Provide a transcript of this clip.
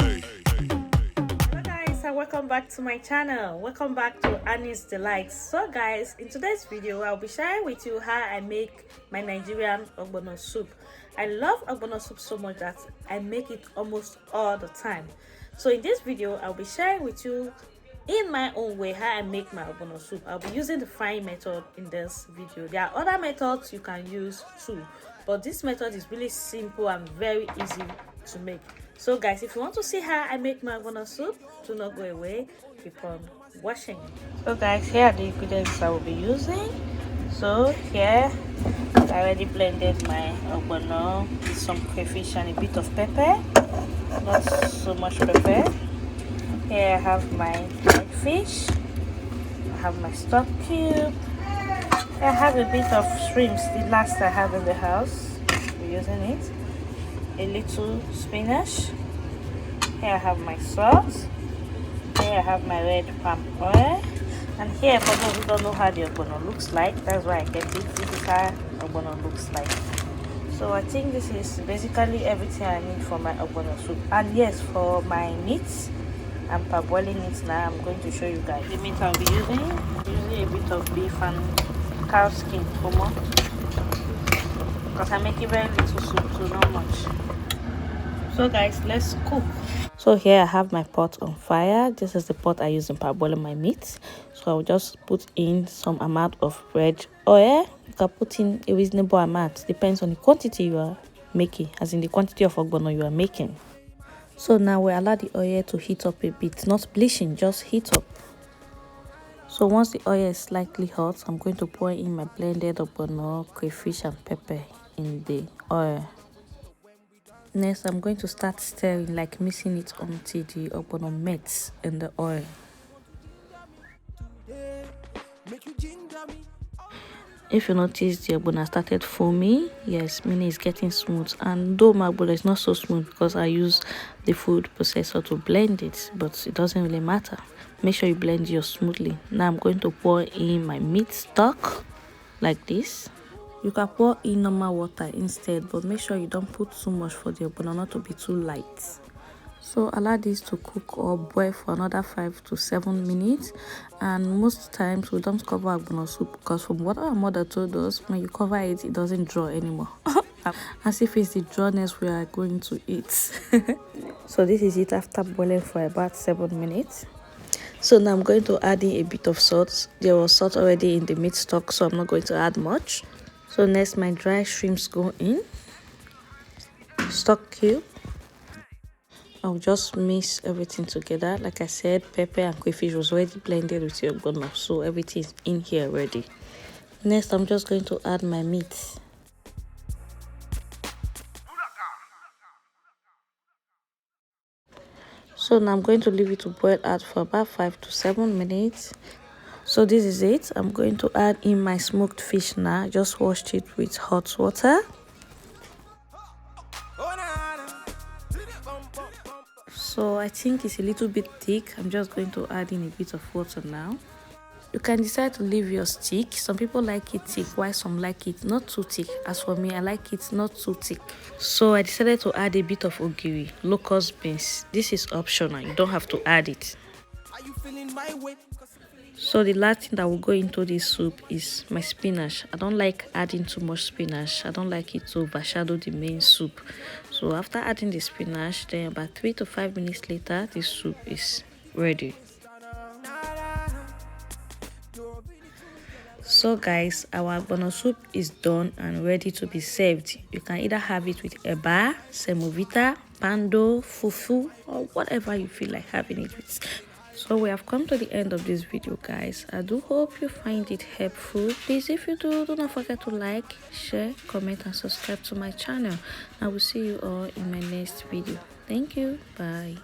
Hello guys, and welcome back to my channel. Welcome back to Annie's Delights. So guys, in today's video I'll be sharing with you how I make my Nigerian Ogbono soup. I love Ogbono soup so much that I make it almost all the time. So in this video I'll be sharing with you in my own way how I make my Ogbono soup. I'll be using the frying method in this video. There are other methods you can use too, but this method is really simple and very easy to make. So guys, if you want to see how I make my Ogbono soup, do not go away, keep on watching. So guys, here are the ingredients I will be using. So here I already blended my Ogbono with some crayfish and a bit of pepper, not so much pepper. Here I have my dried fish, I have my stock cube, I have a bit of shrimps, the last I have in the house, we're using it, a little spinach. Here I have my salt, here I have my red palm oil, and here, for those who don't know how the Ogbono looks like, that's why I get it. This is how Ogbono looks like. So I think this is basically everything I need for my Ogbono soup. And yes, for my meats, I'm parboiling it now. I'm going to show you guys the meat I'll be using a bit of beef and cow skin for more, because I'm making very little soup, so not much. So guys, let's cook. So here I have my pot on fire. This is the pot I use in parboiling my meat. So I'll just put in some amount of red oil. You can put in a reasonable amount, depends on the quantity you are making, as in the quantity of Ogbono you are making. So now we allow the oil to heat up a bit, not bleaching, just heat up. So once the oil is slightly hot, I'm going to pour in my blended Ogbono, crayfish and pepper in the oil. Next, I'm going to start stirring, like mixing it until the Ogbono melts in the oil. If you notice the Ogbono started foaming, yes, meaning it's getting smooth. And though my Ogbono is not so smooth because I use the food processor to blend it, but it doesn't really matter. Make sure you blend yours smoothly. Now I'm going to pour in my meat stock like this. You can pour in normal water instead, but make sure you don't put too much for the Ogbono not to be too light. So allow this to cook or boil for another 5 to 7 minutes. And most times we don't cover Ogbono soup because from what our mother told us, when you cover it, it doesn't draw anymore. As if it's the drawness we are going to eat. So this is it after boiling for about 7 minutes. So now I'm going to add in a bit of salt. There was salt already in the meat stock, so I'm not going to add much. So next, my dry shrimps go in, stock cube. I'll just mix everything together. Like I said, pepper and crayfish was already blended with your Ogbono, so everything is in here already. Next, I'm just going to add my meat. So now I'm going to leave it to boil out for about 5 to 7 minutes. So this is it. I'm going to add in my smoked fish now. Just washed it with hot water. So I think it's a little bit thick. I'm just going to add in a bit of water now. You can decide to leave yours thick. Some people like it thick, while some like it not too thick. As for me, I like it not too thick. So I decided to add a bit of ogiri, locust beans. This is optional. You don't have to add it. Are you feeling my way? So the last thing that will go into this soup is my spinach. I don't like adding too much spinach. I don't like it to overshadow the main soup. So after adding the spinach, then about 3 to 5 minutes later, this soup is ready. So guys, our Ogbono soup is done and ready to be served. You can either have it with eba, semovita, pando, fufu, or whatever you feel like having it with. So we have come to the end of this video, guys. I do hope you find it helpful. Please, if you do not forget to like, share, comment and subscribe to my channel. I will see you all in my next video. Thank you. Bye.